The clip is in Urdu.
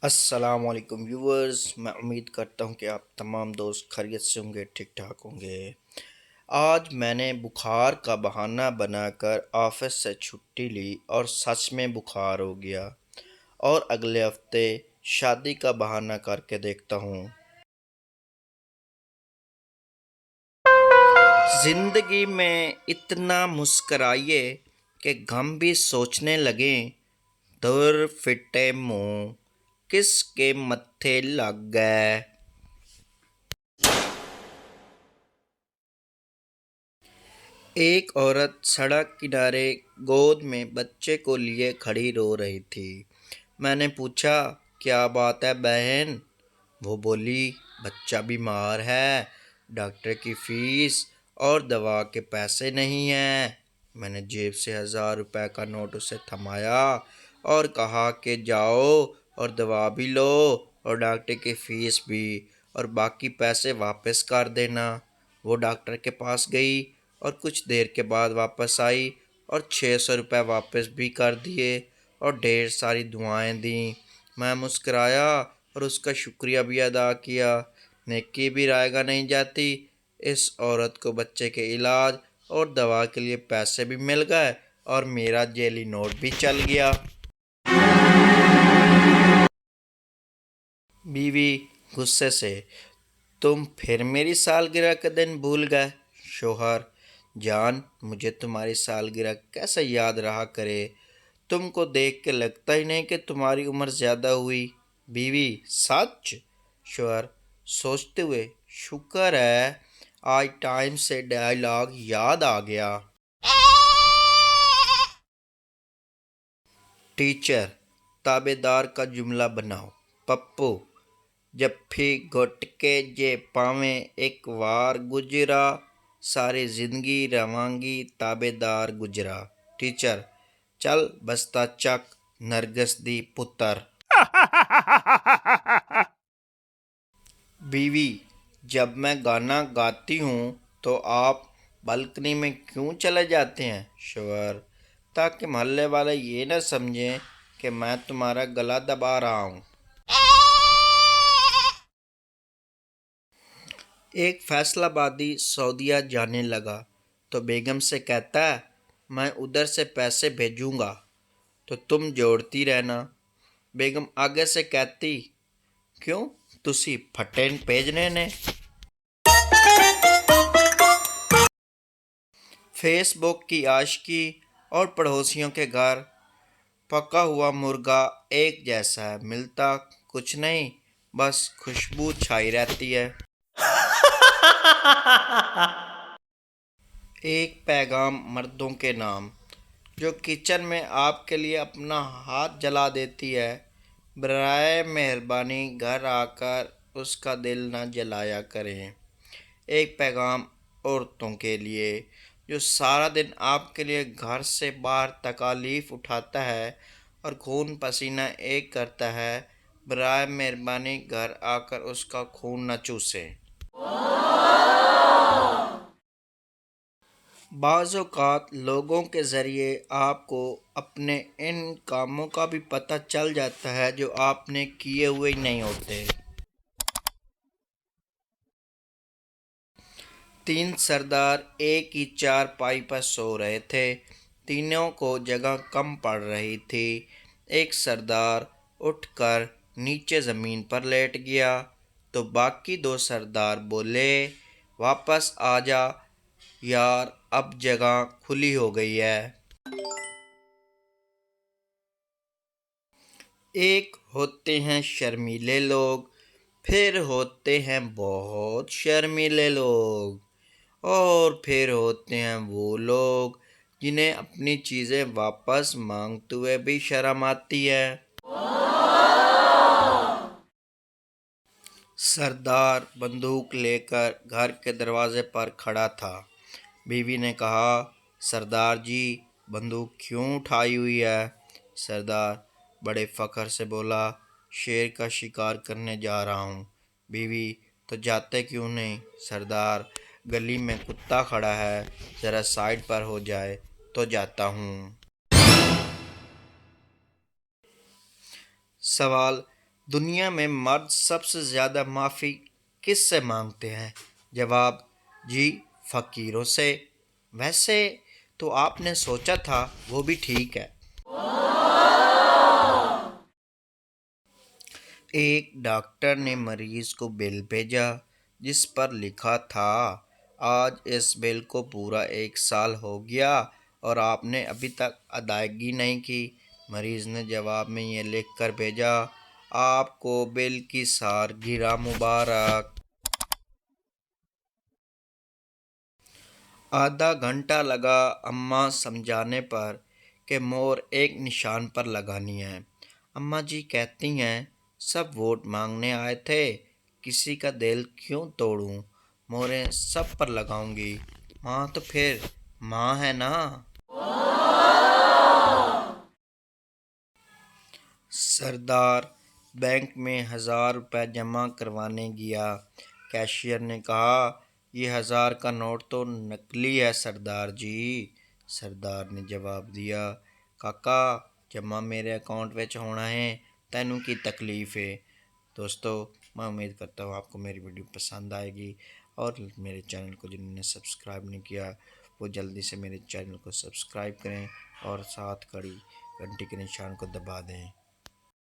السلام علیکم ویورز، میں امید کرتا ہوں کہ آپ تمام دوست خیریت سے ہوں گے، ٹھیک ٹھاک ہوں گے۔ آج میں نے بخار کا بہانہ بنا کر آفس سے چھٹی لی اور سچ میں بخار ہو گیا، اور اگلے ہفتے شادی کا بہانہ کر کے دیکھتا ہوں۔ زندگی میں اتنا مسکرائیے کہ غم بھی سوچنے لگیں، دور فٹے منہ کس کے متھے لگ گئے۔ ایک عورت سڑک کنارے گود میں بچے کو لیے کھڑی رو رہی تھی۔ میں نے پوچھا، کیا بات ہے بہن؟ وہ بولی، بچہ بیمار ہے، ڈاکٹر کی فیس اور دوا کے پیسے نہیں ہیں۔ میں نے جیب سے 1000 روپے کا نوٹ اسے تھمایا اور کہا کہ جاؤ اور دوا بھی لو اور ڈاکٹر کی فیس بھی، اور باقی پیسے واپس کر دینا۔ وہ ڈاکٹر کے پاس گئی اور کچھ دیر کے بعد واپس آئی اور 600 روپے واپس بھی کر دیے اور ڈھیر ساری دعائیں دیں۔ میں مسکرایا اور اس کا شکریہ بھی ادا کیا۔ نیکی بھی رائے گاہ نہیں جاتی۔ اس عورت کو بچے کے علاج اور دوا کے لیے پیسے بھی مل گئے اور میرا جیلی نوٹ بھی چل گیا۔ بیوی غصے سے، تم پھر میری سالگرہ کا دن بھول گئے؟ شوہر، جان مجھے تمہاری سالگرہ کیسے یاد رہا کرے، تم کو دیکھ کے لگتا ہی نہیں کہ تمہاری عمر زیادہ ہوئی۔ بیوی، سچ؟ شوہر سوچتے ہوئے، شکر ہے آج ٹائم سے ڈائلاگ یاد آ گیا۔ ٹیچر، تابع دار کا جملہ بناؤ۔ پپو، جپھی گھٹ کے جے پاویں ایک وار گجرا، ساری زندگی رواں گی تابع دار گجرا۔ ٹیچر، چل بستہ چک، نرگس دی پتر۔ بیوی، جب میں گانا گاتی ہوں تو آپ بالکنی میں کیوں چلے جاتے ہیں؟ شوہر، تاکہ محلے والے یہ نہ سمجھیں کہ میں تمہارا گلا دبا رہا ہوں۔ ایک فیصل آبادی سعودیہ جانے لگا تو بیگم سے کہتا ہے، میں ادھر سے پیسے بھیجوں گا تو تم جوڑتی رہنا۔ بیگم آگے سے کہتی، کیوں تسی پھٹے بھیجنے نے؟ فیس بک کی عاشقی اور پڑوسیوں کے گھر۔ پکا ہوا مرغا ایک جیسا ہے، ملتا کچھ نہیں، بس خوشبو چھائی رہتی ہے۔ ایک پیغام مردوں کے نام۔ جو کچن میں آپ کے لیے اپنا ہاتھ جلا دیتی ہے، برائے مہربانی گھر آ کر اس کا دل نہ جلایا کریں۔ ایک پیغام عورتوں کے لیے۔ جو سارا دن آپ کے لیے گھر سے باہر تکالیف اٹھاتا ہے اور خون پسینہ ایک کرتا ہے، برائے مہربانی گھر آ کر اس کا خون نہ چوسیں۔ بعض اوقات لوگوں کے ذریعے آپ کو اپنے ان کاموں کا بھی پتہ چل جاتا ہے جو آپ نے کیے ہوئے ہی نہیں ہوتے۔ 3 سردار ایک ہی چارپائی پر سو رہے تھے۔ تینوں کو جگہ کم پڑ رہی تھی۔ ایک سردار اٹھ کر نیچے زمین پر لیٹ گیا تو باقی 2 سردار بولے، واپس آ جا یار، اب جگہ کھلی ہو گئی ہے۔ ایک ہوتے ہیں شرمیلے لوگ، پھر ہوتے ہیں بہت شرمیلے لوگ، اور پھر ہوتے ہیں وہ لوگ جنہیں اپنی چیزیں واپس مانگتے ہوئے بھی شرم آتی ہے۔ سردار بندوق لے کر گھر کے دروازے پر کھڑا تھا۔ بیوی نے کہا، سردار جی بندوق کیوں اٹھائی ہوئی ہے؟ سردار بڑے فخر سے بولا، شیر کا شکار کرنے جا رہا ہوں۔ بیوی، تو جاتے کیوں نہیں؟ سردار، گلی میں کتا کھڑا ہے، ذرا سائیڈ پر ہو جائے تو جاتا ہوں۔ سوال، دنیا میں مرد سب سے زیادہ معافی کس سے مانگتے ہیں؟ جواب: جی، فقیروں سے۔ ویسے تو آپ نے سوچا تھا وہ بھی ٹھیک ہے۔ ایک ڈاکٹر نے مریض کو بل بھیجا جس پر لکھا تھا: آج اس بل کو پورا 1 سال ہو گیا اور آپ نے ابھی تک ادائیگی نہیں کی۔ مریض نے جواب میں یہ لکھ کر بھیجا: آپ کو بل کی سالگرہ مبارک۔ آدھا گھنٹہ لگا اماں سمجھانے پر کہ مور ایک نشان پر لگانی ہے۔ اماں جی کہتی ہیں: سب ووٹ مانگنے آئے تھے، کسی کا دل کیوں توڑوں، موریں سب پر لگاؤں گی۔ ماں تو پھر ماں ہے نا۔ سردار بینک میں 1000 روپے جمع کروانے گیا۔ کیشیئر نے کہا: یہ 1000 کا نوٹ تو نکلی ہے سردار جی۔ سردار نے جواب دیا: کاکا، جمع میرے اکاؤنٹ وچ ہونا ہے، تینوں کی تکلیف ہے۔ دوستو، میں امید کرتا ہوں آپ کو میری ویڈیو پسند آئے گی، اور میرے چینل کو جنہوں نے سبسکرائب نہیں کیا وہ جلدی سے میرے چینل کو سبسکرائب کریں اور ساتھ کھڑی گھنٹی کے نشان کو دبا دیں۔